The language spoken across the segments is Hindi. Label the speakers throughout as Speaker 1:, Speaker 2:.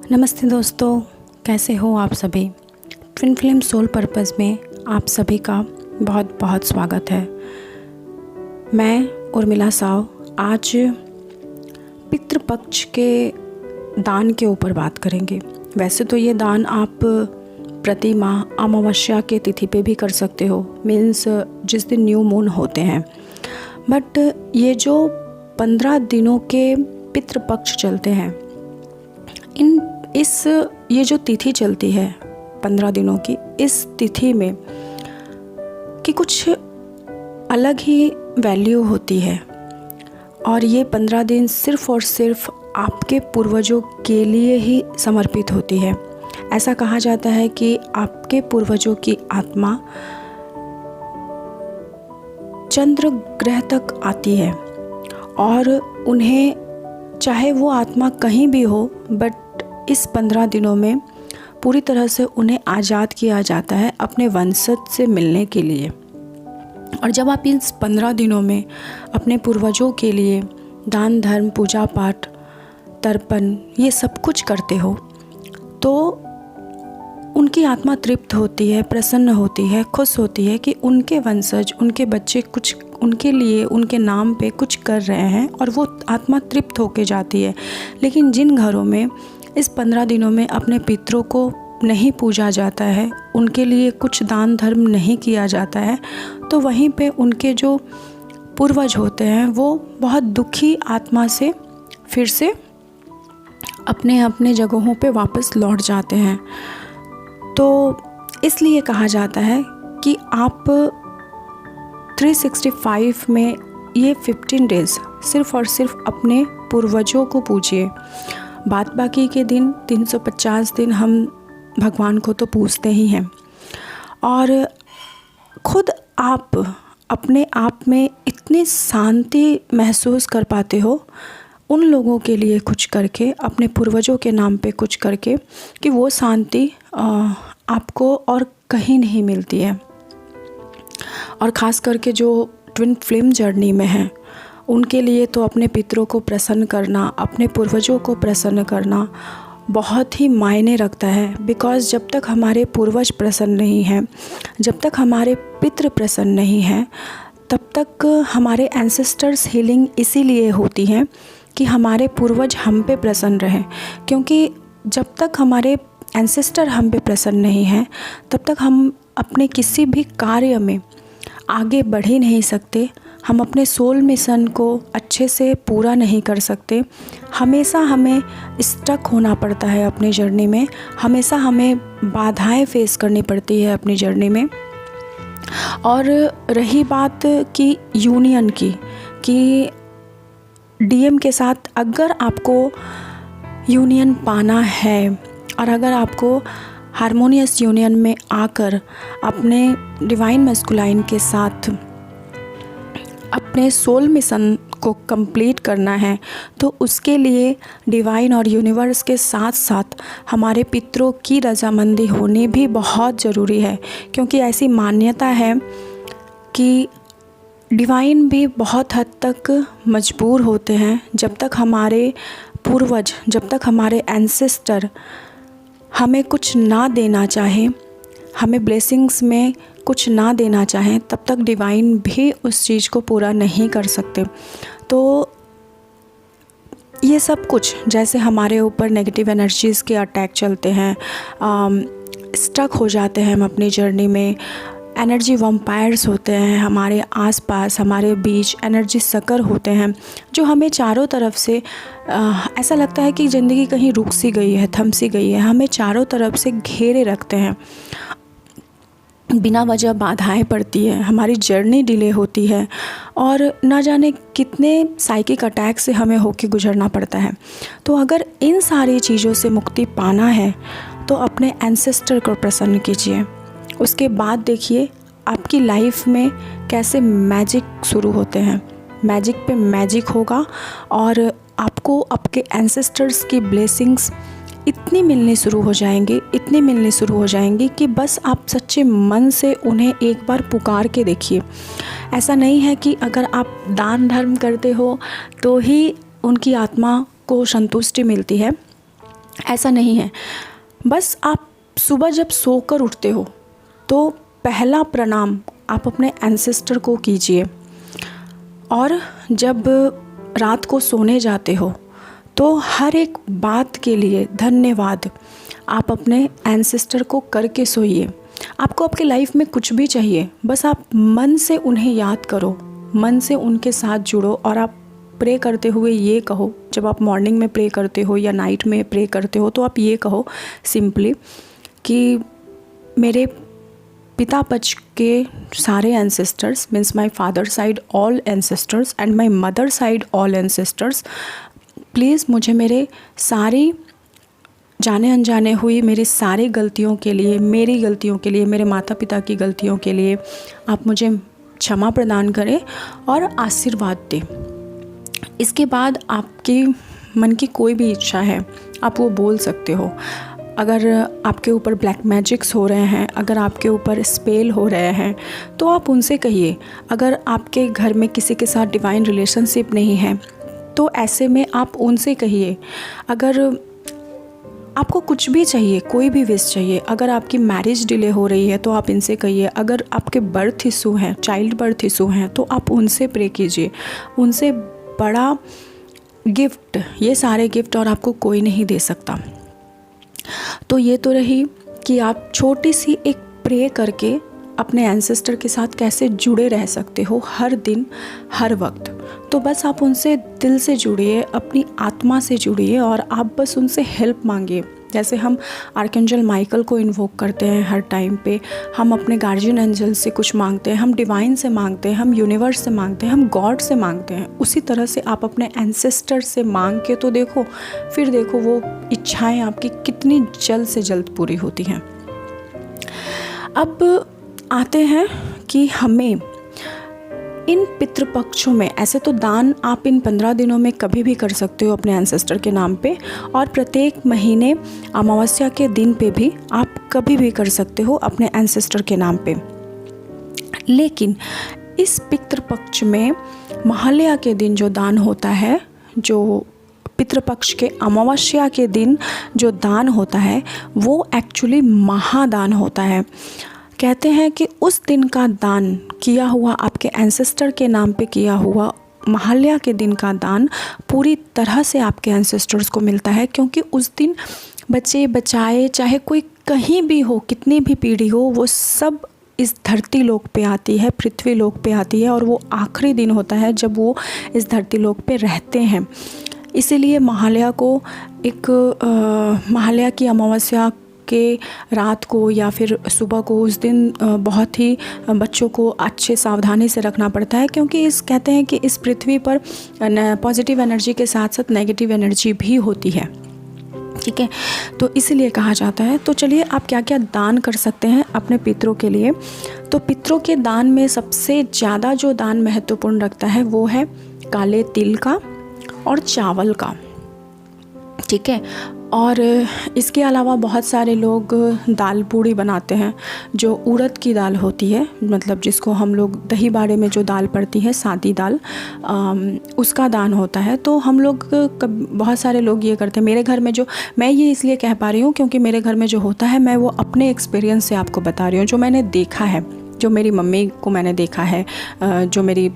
Speaker 1: नमस्ते दोस्तों, कैसे हो आप सभी। ट्विन फ्लेम सोल पर्पस में आप सभी का बहुत बहुत स्वागत है। मैं उर्मिला साव आज पितृपक्ष के दान के ऊपर बात करेंगे। वैसे तो ये दान आप प्रति माह अमावस्या के तिथि पे भी कर सकते हो, मीन्स जिस दिन न्यू मून होते हैं। बट ये जो 15 दिनों के पितृपक्ष चलते हैं, ये जो तिथि चलती है 15 दिनों की, इस तिथि में कि कुछ अलग ही वैल्यू होती है। और ये 15 दिन सिर्फ़ और सिर्फ आपके पूर्वजों के लिए ही समर्पित होती है। ऐसा कहा जाता है कि आपके पूर्वजों की आत्मा चंद्र ग्रह तक आती है और उन्हें, चाहे वो आत्मा कहीं भी हो, बट इस 15 दिनों में पूरी तरह से उन्हें आज़ाद किया जाता है अपने वंशज से मिलने के लिए। और जब आप इस 15 दिनों में अपने पूर्वजों के लिए दान धर्म, पूजा पाठ, तर्पण, ये सब कुछ करते हो, तो उनकी आत्मा तृप्त होती है, प्रसन्न होती है, खुश होती है कि उनके वंशज, उनके बच्चे कुछ उनके लिए, उनके नाम पे कुछ कर रहे हैं, और वो आत्मा तृप्त होके जाती है। लेकिन जिन घरों में इस 15 दिनों में अपने पितरों को नहीं पूजा जाता है, उनके लिए कुछ दान धर्म नहीं किया जाता है, तो वहीं पे उनके जो पूर्वज होते हैं वो बहुत दुखी आत्मा से फिर से अपने अपने जगहों पे वापस लौट जाते हैं। तो इसलिए कहा जाता है कि आप 365 में ये 15 डेज़ सिर्फ़ और सिर्फ अपने पूर्वजों को पूजिए। बाद बाकी के दिन 350 दिन हम भगवान को तो पूजते ही हैं। और खुद आप अपने आप में इतनी शांति महसूस कर पाते हो उन लोगों के लिए कुछ करके, अपने पूर्वजों के नाम पे कुछ करके, कि वो शांति आपको और कहीं नहीं मिलती है। और ख़ास करके जो ट्विन फ्लेम जर्नी में हैं, उनके लिए तो अपने पितरों को प्रसन्न करना, अपने पूर्वजों को प्रसन्न करना बहुत ही मायने रखता है। बिकॉज़ जब तक हमारे पूर्वज प्रसन्न नहीं हैं, जब तक हमारे पितृ प्रसन्न नहीं हैं, तब तक हमारे एंसेस्टर्स हीलिंग इसीलिए होती हैं कि हमारे पूर्वज हम पे प्रसन्न रहें। क्योंकि जब तक हमारे एंसेस्टर हम पे प्रसन्न नहीं हैं, तब तक हम अपने किसी भी कार्य में आगे बढ़ ही नहीं सकते। हम अपने सोल मिशन को अच्छे से पूरा नहीं कर सकते। हमेशा हमें स्टक होना पड़ता है अपनी जर्नी में, हमेशा हमें बाधाएं फेस करनी पड़ती है अपनी जर्नी में। और रही बात कि यूनियन की, कि डीएम के साथ अगर आपको यूनियन पाना है, और अगर आपको हारमोनियस यूनियन में आकर अपने डिवाइन मैस्कुलाइन के साथ अपने सोल मिशन को कंप्लीट करना है, तो उसके लिए डिवाइन और यूनिवर्स के साथ साथ हमारे पितरों की रजामंदी होनी भी बहुत ज़रूरी है। क्योंकि ऐसी मान्यता है कि डिवाइन भी बहुत हद तक मजबूर होते हैं, जब तक हमारे पूर्वज, जब तक हमारे एंसेस्टर हमें कुछ ना देना चाहे, हमें ब्लेसिंग्स में कुछ ना देना चाहें, तब तक डिवाइन भी उस चीज़ को पूरा नहीं कर सकते। तो ये सब कुछ, जैसे हमारे ऊपर नेगेटिव एनर्जीज़ के अटैक चलते हैं, स्टक हो जाते हैं हम अपनी जर्नी में, एनर्जी वैम्पायर्स होते हैं हमारे आसपास, हमारे बीच एनर्जी सकर होते हैं, जो हमें चारों तरफ से ऐसा लगता है कि ज़िंदगी कहीं रुक सी गई है, थम सी गई है, हमें चारों तरफ से घेरे रखते हैं। बिना वजह बाधाएं पड़ती है, हमारी जर्नी डिले होती है, और ना जाने कितने साइकिक अटैक से हमें होके गुजरना पड़ता है। तो अगर इन सारी चीज़ों से मुक्ति पाना है, तो अपने एंसेस्टर को प्रसन्न कीजिए। उसके बाद देखिए आपकी लाइफ में कैसे मैजिक शुरू होते हैं। मैजिक पे मैजिक होगा, और आपको आपके एंसेस्टर्स की ब्लेसिंग्स इतनी मिलनी शुरू हो जाएंगी, इतनी मिलनी शुरू हो जाएंगी कि बस आप सच्चे मन से उन्हें एक बार पुकार के देखिए। ऐसा नहीं है कि अगर आप दान धर्म करते हो तो ही उनकी आत्मा को संतुष्टि मिलती है। ऐसा नहीं है। बस आप सुबह जब सोकर उठते हो तो पहला प्रणाम आप अपने एंसेस्टर को कीजिए, और जब रात को सोने जाते हो तो हर एक बात के लिए धन्यवाद आप अपने एंसेस्टर को करके सोइए। आपको आपके लाइफ में कुछ भी चाहिए, बस आप मन से उन्हें याद करो, मन से उनके साथ जुड़ो, और आप प्रे करते हुए ये कहो, जब आप मॉर्निंग में प्रे करते हो या नाइट में प्रे करते हो तो आप ये कहो सिंपली कि मेरे पिता पक्ष के सारे ancestors, means my father side all ancestors and my mother side all ancestors, please मुझे मेरे सारी जाने अनजाने हुई मेरी सारी गलतियों के लिए, मेरी गलतियों के लिए, मेरे माता पिता की गलतियों के लिए आप मुझे क्षमा प्रदान करें और आशीर्वाद दें। इसके बाद आपकी मन की कोई भी इच्छा है आप वो बोल सकते हो। अगर आपके ऊपर ब्लैक मैजिक्स हो रहे हैं, अगर आपके ऊपर स्पेल हो रहे हैं तो आप उनसे कहिए। अगर आपके घर में किसी के साथ डिवाइन रिलेशनशिप नहीं है तो ऐसे में आप उनसे कहिए। अगर आपको कुछ भी चाहिए, कोई भी विश चाहिए, अगर आपकी मैरिज डिले हो रही है तो आप इनसे कहिए। अगर आपके बर्थ इशू हैं, चाइल्ड बर्थ इशू हैं, तो आप उनसे प्रे कीजिए। उनसे बड़ा गिफ्ट, ये सारे गिफ्ट और आपको कोई नहीं दे सकता। तो ये तो रही कि आप छोटी सी एक प्रे करके अपने एंसेस्टर के साथ कैसे जुड़े रह सकते हो हर दिन हर वक्त। तो बस आप उनसे दिल से जुड़िए, अपनी आत्मा से जुड़िए, और आप बस उनसे हेल्प मांगिए। जैसे हम आर्कएंजल माइकल को इन्वोक करते हैं हर टाइम पे, हम अपने गार्जियन एंजल से कुछ मांगते हैं, हम डिवाइन से मांगते हैं, हम यूनिवर्स से मांगते हैं, हम गॉड से मांगते हैं, उसी तरह से आप अपने एंसेस्टर से मांग के तो देखो, फिर देखो वो इच्छाएं आपकी कितनी जल्द से जल्द पूरी होती हैं। अब आते हैं कि हमें इन पितृपक्षों में, ऐसे तो दान आप इन 15 दिनों में कभी भी कर सकते हो अपने एंसेस्टर के नाम पे, और प्रत्येक महीने अमावस्या के दिन पे भी आप कभी भी कर सकते हो अपने एंसेस्टर के नाम पे। लेकिन इस पितृपक्ष में महालया के दिन जो दान होता है, जो पितृपक्ष के अमावस्या के दिन जो दान होता है वो एक्चुअली महादान होता है। कहते हैं कि उस दिन का दान किया हुआ, आपके एंसेस्टर के नाम पे किया हुआ महालया के दिन का दान पूरी तरह से आपके एंसेस्टर्स को मिलता है, क्योंकि उस दिन बच्चे बचाए चाहे कोई कहीं भी हो, कितनी भी पीढ़ी हो, वो सब इस धरती लोक पे आती है, पृथ्वी लोक पे आती है, और वो आखिरी दिन होता है जब वो इस धरती लोक पे रहते हैं। इसीलिए महालया को महालया की अमावस्या के रात को या फिर सुबह को, उस दिन बहुत ही बच्चों को अच्छे सावधानी से रखना पड़ता है, क्योंकि कहते हैं कि इस पृथ्वी पर पॉजिटिव एनर्जी के साथ साथ नेगेटिव एनर्जी भी होती है। ठीक है, तो इसलिए कहा जाता है। तो चलिए, आप क्या क्या दान कर सकते हैं अपने पितरों के लिए। तो पितरों के दान में सबसे ज़्यादा जो दान महत्वपूर्ण रखता है वो है काले तिल का और चावल का। ठीक है, और इसके अलावा बहुत सारे लोग दाल पूड़ी बनाते हैं, जो उड़द की दाल होती है, मतलब जिसको हम लोग दही बाड़े में जो दाल पड़ती है, सादी दाल, उसका दान होता है। तो हम लोग बहुत सारे लोग ये करते हैं। मेरे घर में जो, मैं ये इसलिए कह पा रही हूँ क्योंकि मेरे घर में जो होता है, मैं वो अपने एक्सपीरियंस से आपको बता रही हूँ, जो मैंने देखा है, जो मेरी मम्मी को मैंने देखा है, जो मेरी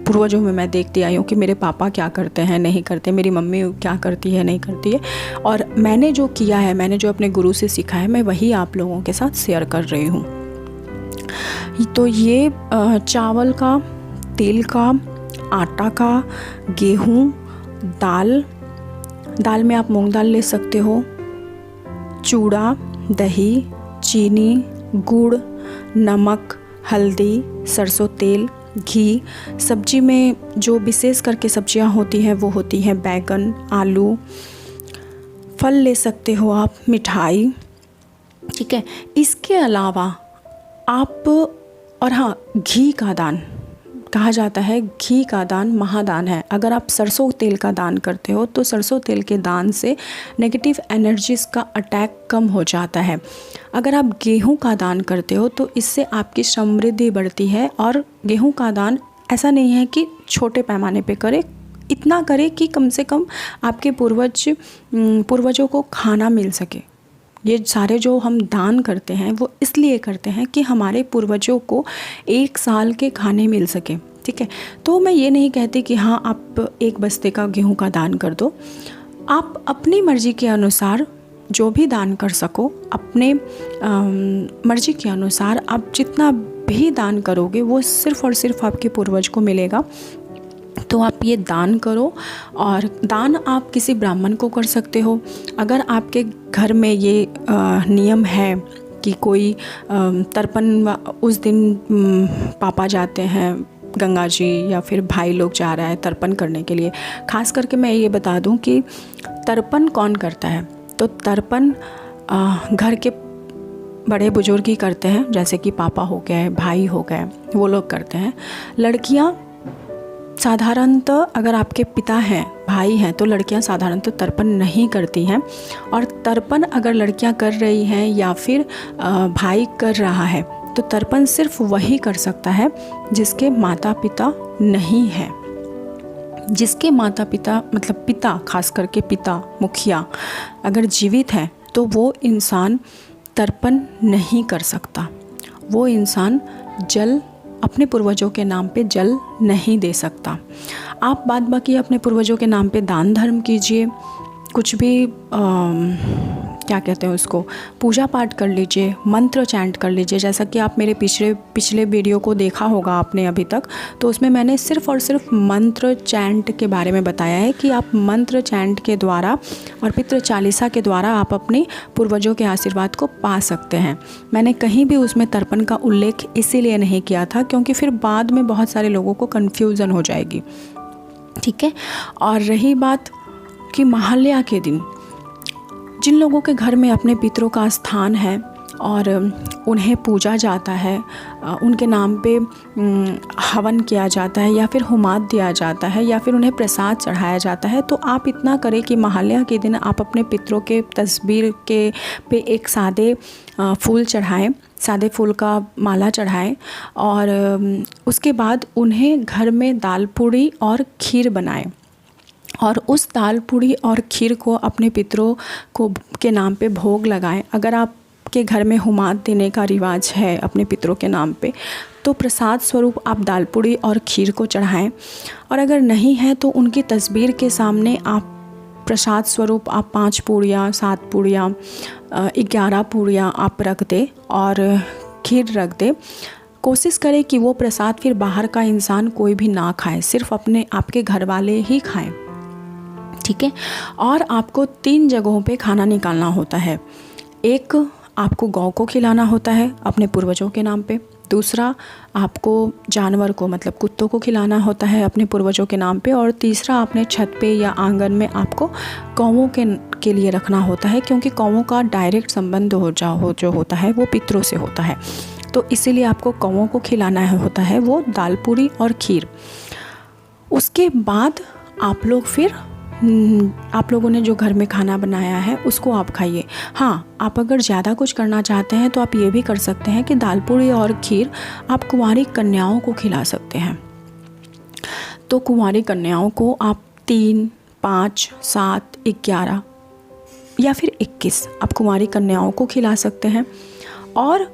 Speaker 1: पूर्वजों में मैं देखती आई हूँ कि मेरे पापा क्या करते हैं, नहीं करते, मेरी मम्मी क्या करती है, नहीं करती है, और मैंने जो किया है, मैंने जो अपने गुरु से सीखा है, मैं वही आप लोगों के साथ शेयर कर रही हूँ। तो ये चावल का, तेल का, आटा का, गेहूँ, दाल में आप मूंग दाल ले सकते हो, चूड़ा, दही, चीनी, गुड़, नमक, हल्दी, सरसों तेल, घी। सब्जी में जो विशेष करके सब्जियां होती हैं वो होती हैं बैगन, आलू। फल ले सकते हो आप, मिठाई। ठीक है, इसके अलावा आप, और हाँ, घी का दान कहा जाता है, घी का दान महादान है। अगर आप सरसों तेल का दान करते हो तो सरसों तेल के दान से नेगेटिव एनर्जीज़ का अटैक कम हो जाता है। अगर आप गेहूं का दान करते हो तो इससे आपकी समृद्धि बढ़ती है। और गेहूं का दान ऐसा नहीं है कि छोटे पैमाने पे करें, इतना करें कि कम से कम आपके पूर्वजों को खाना मिल सके। ये सारे जो हम दान करते हैं वो इसलिए करते हैं कि हमारे पूर्वजों को 1 साल के खाने मिल सके, ठीक है। तो मैं ये नहीं कहती कि हाँ आप 1 बस्ते का गेहूं का दान कर दो। आप अपनी मर्ज़ी के अनुसार जो भी दान कर सको, अपने मर्ज़ी के अनुसार आप जितना भी दान करोगे वो सिर्फ़ और सिर्फ आपके पूर्वज को मिलेगा। तो आप ये दान करो, और दान आप किसी ब्राह्मण को कर सकते हो। अगर आपके घर में ये नियम है कि कोई तर्पण उस दिन पापा जाते हैं गंगा जी, या फिर भाई लोग जा रहा है तर्पण करने के लिए। ख़ास करके मैं ये बता दूं कि तर्पण कौन करता है, तो तर्पण घर के बड़े बुजुर्ग ही करते हैं, जैसे कि पापा हो गए, भाई हो गए, वो लोग करते हैं। लड़कियां साधारणतः, अगर आपके पिता हैं, भाई हैं, तो लड़कियां साधारणतः तर्पण नहीं करती हैं। और तर्पण अगर लड़कियां कर रही हैं या फिर भाई कर रहा है, तो तर्पण सिर्फ वही कर सकता है जिसके माता पिता नहीं हैं। जिसके माता पिता, मतलब पिता, खास करके पिता, मुखिया अगर जीवित हैं, तो वो इंसान तर्पण नहीं कर सकता। वो इंसान जल अपने पूर्वजों के नाम पे जल नहीं दे सकता। आप बाद बाकी अपने पूर्वजों के नाम पे दान धर्म कीजिए, कुछ भी क्या कहते हैं उसको, पूजा पाठ कर लीजिए, मंत्र चैंट कर लीजिए। जैसा कि आप मेरे पिछले वीडियो को देखा होगा आपने अभी तक, तो उसमें मैंने सिर्फ़ और सिर्फ मंत्र चैंट के बारे में बताया है कि आप मंत्र चैंट के द्वारा और पितृ चालीसा के द्वारा आप अपने पूर्वजों के आशीर्वाद को पा सकते हैं। मैंने कहीं भी उसमें तर्पण का उल्लेख इसीलिए नहीं किया था क्योंकि फिर बाद में बहुत सारे लोगों को कन्फ्यूज़न हो जाएगी, ठीक है। और रही बात कि महालया के दिन जिन लोगों के घर में अपने पितरों का स्थान है और उन्हें पूजा जाता है, उनके नाम पे हवन किया जाता है, या फिर होमाद दिया जाता है, या फिर उन्हें प्रसाद चढ़ाया जाता है, तो आप इतना करें कि महालया के दिन आप अपने पितरों के तस्वीर के पे एक सादे फूल चढ़ाएं, सादे फूल का माला चढ़ाएं, और उसके बाद उन्हें घर में दाल पूड़ी और खीर बनाएं, और उस दाल पूड़ी और खीर को अपने पितरों को के नाम पे भोग लगाएं। अगर आपके घर में होमाद देने का रिवाज है अपने पितरों के नाम पे, तो प्रसाद स्वरूप आप दाल पूड़ी और खीर को चढ़ाएं। और अगर नहीं है तो उनकी तस्वीर के सामने आप प्रसाद स्वरूप आप 5 पूड़ियाँ, 7 पूड़ियाँ, 11 पूड़ियाँ आप रख दें और खीर रख दें। कोशिश करें कि वो प्रसाद फिर बाहर का इंसान कोई भी ना खाए, सिर्फ आपके घर वाले ही खाएं, ठीक है। और आपको 3 जगहों पे खाना निकालना होता है। एक, आपको गौ को खिलाना होता है अपने पूर्वजों के नाम पे। दूसरा, आपको जानवर को, मतलब कुत्तों को खिलाना होता है अपने पूर्वजों के नाम पे। और तीसरा, अपने छत पे या आंगन में आपको कौवों के लिए रखना होता है, क्योंकि कौवों का डायरेक्ट संबंध जो होता है वो पितरों से होता है। तो इसीलिए आपको कौवों को खिलाना होता है वो दाल पूड़ी और खीर। उसके बाद आप लोगों ने जो घर में खाना बनाया है उसको आप खाइए। हाँ, आप अगर ज़्यादा कुछ करना चाहते हैं तो आप ये भी कर सकते हैं कि दाल पूड़ी और खीर आप कुंवारी कन्याओं को खिला सकते हैं। तो कुंवारी कन्याओं को आप 3, 5, 7, 11 या फिर 21 आप कुंवारी कन्याओं को खिला सकते हैं। और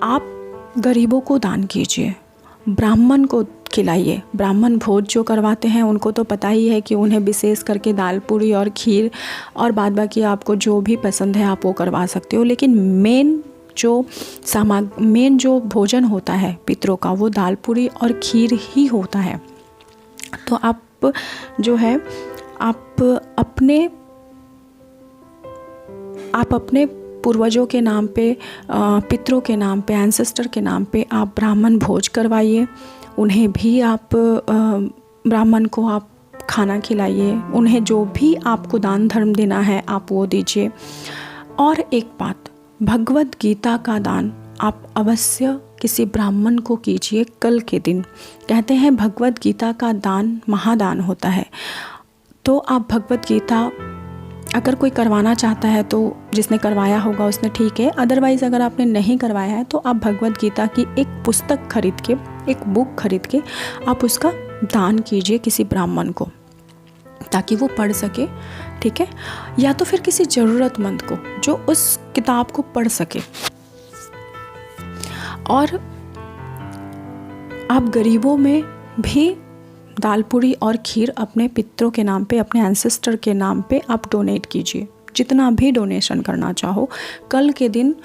Speaker 1: आप गरीबों को दान कीजिए, ब्राह्मण को खिलाइए। ब्राह्मण भोज जो करवाते हैं उनको तो पता ही है कि उन्हें विशेष करके दाल पूड़ी और खीर, और बाद बाकी आपको जो भी पसंद है आप वो करवा सकते हो। लेकिन मेन जो भोजन होता है पितरों का वो दाल पूड़ी और खीर ही होता है। तो आप जो है आप अपने पूर्वजों के नाम पे, पितरों के नाम पे, एंसेस्टर के नाम पे आप ब्राह्मण भोज करवाइए। उन्हें भी आप ब्राह्मण को आप खाना खिलाइए। उन्हें जो भी आपको दान धर्म देना है आप वो दीजिए। और एक बात, भगवत गीता का दान आप अवश्य किसी ब्राह्मण को कीजिए कल के दिन। कहते हैं भगवत गीता का दान महादान होता है। तो आप भगवत गीता अगर कोई करवाना चाहता है तो जिसने करवाया होगा उसने ठीक है, अदरवाइज़ अगर आपने नहीं करवाया है तो आप भगवत गीता की एक पुस्तक खरीद के, एक बुक खरीद के आप उसका दान कीजिए किसी ब्राह्मण को। ताकि वो पढ़ सके, ठीक है, या तो फिर किसी ज़रूरतमंद को जो उस किताब को पढ़ सके। और आप गरीबों में भी दाल पूड़ी और खीर अपने पितरों के नाम पे, अपने एंसेस्टर के नाम पे आप डोनेट कीजिए। जितना भी डोनेशन करना चाहो कल के दिन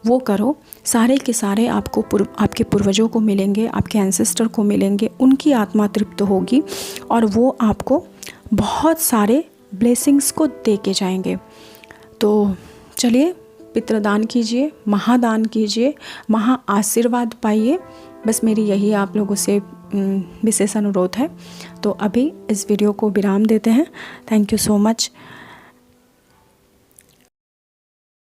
Speaker 1: वो करो। सारे के सारे आपको आपके पूर्वजों को मिलेंगे, आपके एंसेस्टर को मिलेंगे, उनकी आत्मा तृप्त होगी और वो आपको बहुत सारे ब्लेसिंग्स को दे के जाएंगे। तो चलिए पितृदान कीजिए, महादान कीजिए, महा आशीर्वाद पाइए। बस मेरी यही आप लोगों से विशेष अनुरोध है। तो अभी इस वीडियो को विराम देते हैं। Thank you so much.